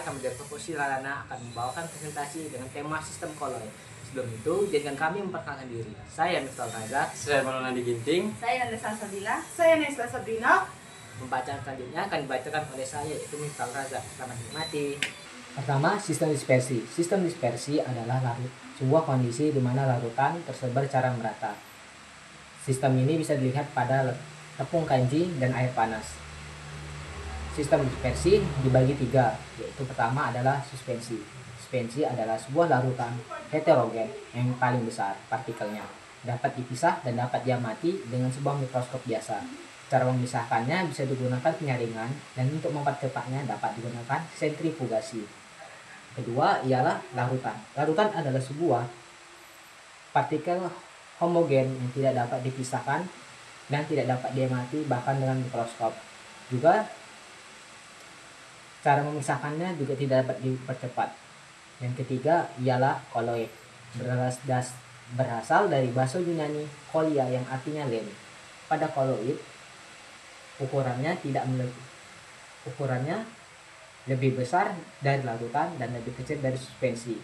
kami dari Fokusi Lalana akan membawakan presentasi dengan tema sistem koloid. Sebelum itu, izinkan kami memperkenalkan diri. Saya Miftah Raza. Saya Maulana Ginting. Saya Nandesa Sabila. Saya Nesla Sabrina. Pembacaan selanjutnya akan dibacakan oleh saya, yaitu Miftah Raza. Selamat menikmati. Pertama, sistem dispersi. Sistem dispersi adalah sebuah kondisi di mana larutan tersebar secara merata. Sistem ini bisa dilihat pada tepung kanji dan air panas. Sistem dispersi dibagi tiga, yaitu pertama adalah suspensi. Suspensi adalah sebuah larutan heterogen yang paling besar partikelnya, dapat dipisah dan dapat diamati dengan sebuah mikroskop biasa. Cara memisahkannya bisa digunakan penyaringan, dan untuk mempercepatnya dapat digunakan sentrifugasi. Kedua ialah larutan. Larutan adalah sebuah partikel homogen yang tidak dapat dipisahkan dan tidak dapat diamati bahkan dengan mikroskop. Juga cara memisahkannya juga tidak dapat dipercepat. Yang ketiga ialah koloid. Berasal dari bahasa Yunani kolia yang artinya lem. Pada koloid ukurannya lebih besar dari larutan dan lebih kecil dari suspensi.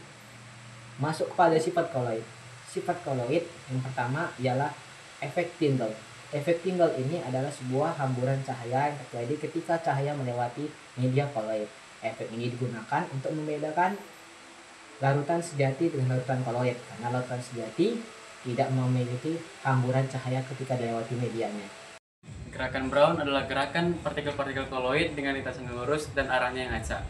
Masuk pada sifat koloid. Sifat koloid yang pertama ialah efek Tyndall. Efek Tyndall ini adalah sebuah hamburan cahaya yang terjadi ketika cahaya melewati media koloid. Efek ini digunakan untuk membedakan larutan sejati dengan larutan koloid, karena larutan sejati tidak memiliki hamburan cahaya ketika dilewati medianya. Gerakan Brown adalah gerakan partikel-partikel koloid dengan lintasan lurus dan arahnya yang acak.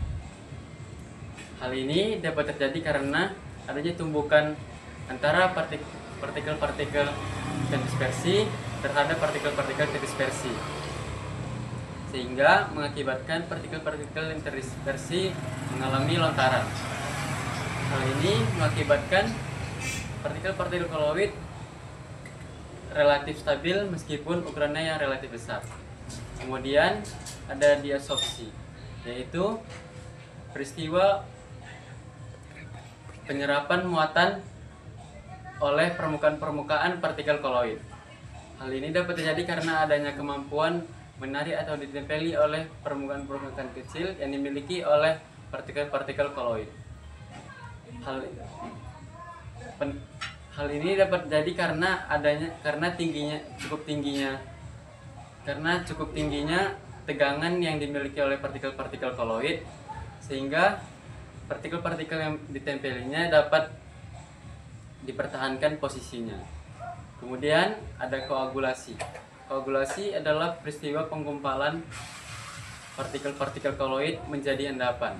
Hal ini dapat terjadi karena adanya tumbukan antara partikel-partikel terdispersi terhadap partikel-partikel terdispersi, sehingga mengakibatkan partikel-partikel yang terdispersi mengalami lontaran. Hal ini mengakibatkan partikel-partikel koloid relatif stabil meskipun ukurannya yang relatif besar. Kemudian ada diabsorpsi, yaitu peristiwa penyerapan muatan oleh permukaan partikel koloid. Hal ini dapat terjadi karena adanya kemampuan menarik atau ditempeli oleh permukaan kecil yang dimiliki oleh partikel-partikel koloid. Hal ini dapat terjadi karena cukup tingginya tegangan yang dimiliki oleh partikel-partikel koloid, sehingga partikel-partikel yang ditempelinya dapat dipertahankan posisinya. Kemudian ada koagulasi. Koagulasi adalah peristiwa penggumpalan partikel-partikel koloid menjadi endapan.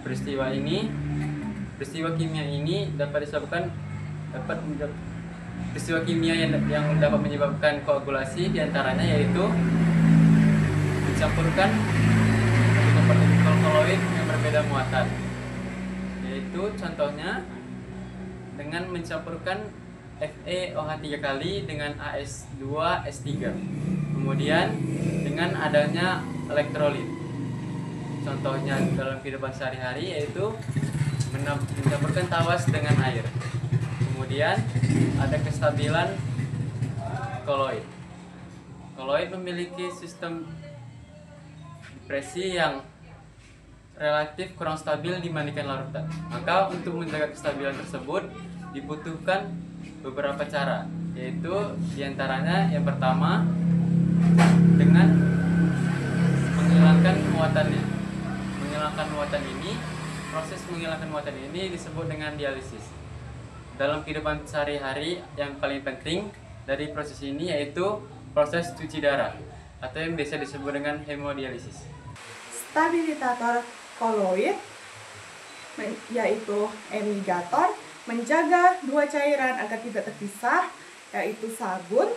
Peristiwa kimia ini peristiwa kimia yang dapat menyebabkan koagulasi diantaranya yaitu mencampurkan partikel koloid yang berbeda muatan. Yaitu contohnya dengan mencampurkan FeOH3 kali dengan AS2S3. Kemudian dengan adanya elektrolit. Contohnya dalam kehidupan sehari-hari yaitu mencampurkan tawas dengan air. Kemudian ada kestabilan koloid. Koloid memiliki sistem depresi yang relatif kurang stabil dibandingkan larutan. Maka untuk menjaga kestabilan tersebut dibutuhkan beberapa cara, yaitu diantaranya yang pertama dengan menghilangkan muatannya. Proses menghilangkan muatan ini disebut dengan dialisis. Dalam kehidupan sehari-hari yang paling penting dari proses ini yaitu proses cuci darah atau yang biasa disebut dengan hemodialisis. Stabilisator koloid yaitu emigator menjaga dua cairan agar tidak terpisah, yaitu sabun,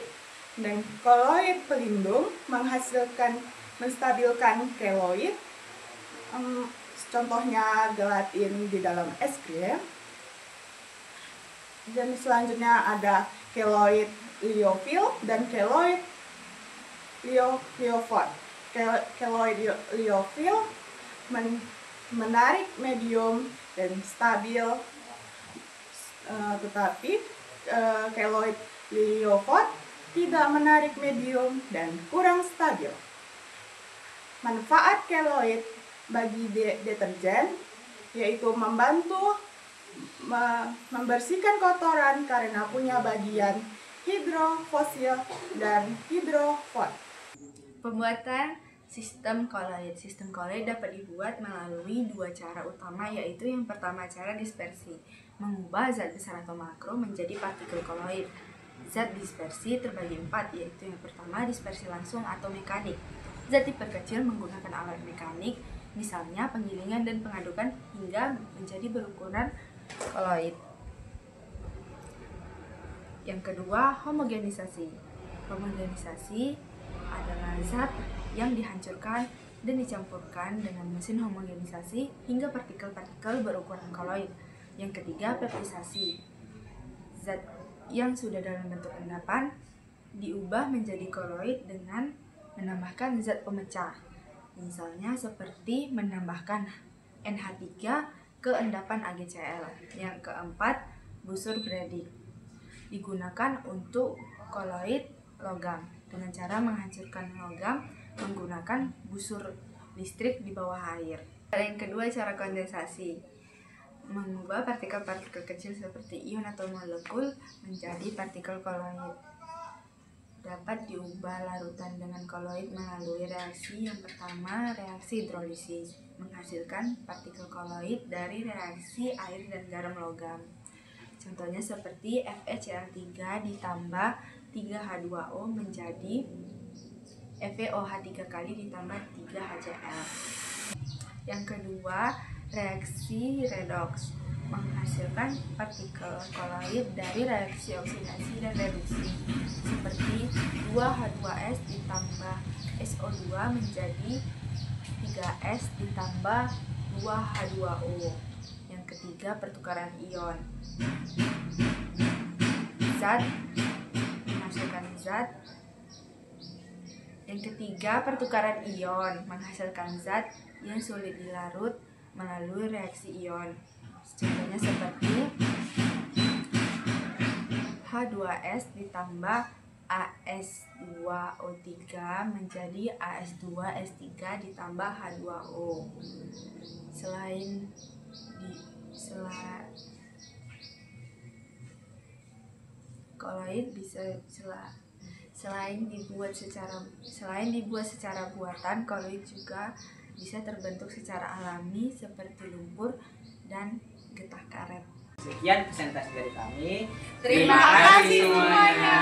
dan koloid pelindung menstabilkan keloid. Contohnya gelatin di dalam es krim. Dan selanjutnya ada keloid liofil dan keloid liofot. Keloid liofil menarik medium dan stabil, tetapi keloid liofot tidak menarik medium dan kurang stabil. Manfaat keloid bagi deterjen, yaitu membantu membersihkan kotoran karena punya bagian hidrofosil dan hidrofor. Pembuatan sistem koloid. Sistem koloid dapat dibuat melalui dua cara utama, yaitu yang pertama cara dispersi, mengubah zat besar atau makro menjadi partikel koloid. Zat dispersi terbagi 4, yaitu yang pertama dispersi langsung atau mekanik. Zat diperkecil menggunakan alat mekanik, misalnya penggilingan dan pengadukan hingga menjadi berukuran koloid. Yang kedua, homogenisasi. Homogenisasi adalah zat yang dihancurkan dan dicampurkan dengan mesin homogenisasi hingga partikel-partikel berukuran koloid. Yang ketiga, peptisasi. Zat yang sudah dalam bentuk endapan diubah menjadi koloid dengan menambahkan zat pemecah. Misalnya seperti menambahkan NH3 ke endapan AgCl. Yang keempat, busur Bredig. Digunakan untuk koloid logam dengan cara menghancurkan logam menggunakan busur listrik di bawah air. Yang kedua, cara kondensasi. Mengubah partikel-partikel kecil seperti ion atau molekul menjadi partikel koloid. Dapat diubah larutan dengan koloid melalui reaksi yang pertama, reaksi hidrolisis, menghasilkan partikel koloid dari reaksi air dan garam logam. Contohnya seperti FeCl3 ditambah 3H2O menjadi FeOH 3 kali ditambah 3HCl. Yang kedua, reaksi redoks, menghasilkan partikel koloid dari reaksi oksidasi dan reduksi seperti 2H2S ditambah SO2 menjadi 3S ditambah 2H2O. Yang ketiga, pertukaran ion. Zat menghasilkan zat. Yang ketiga, pertukaran ion menghasilkan zat yang sulit dilarut melalui reaksi ion. Contohnya seperti H2S ditambah AS2O3 menjadi AS2S3 ditambah H2O. Selain dibuat secara buatan, koloid juga bisa terbentuk secara alami seperti lumpur dan getah karet. Sekian presentasi dari kami. Terima kasih semuanya.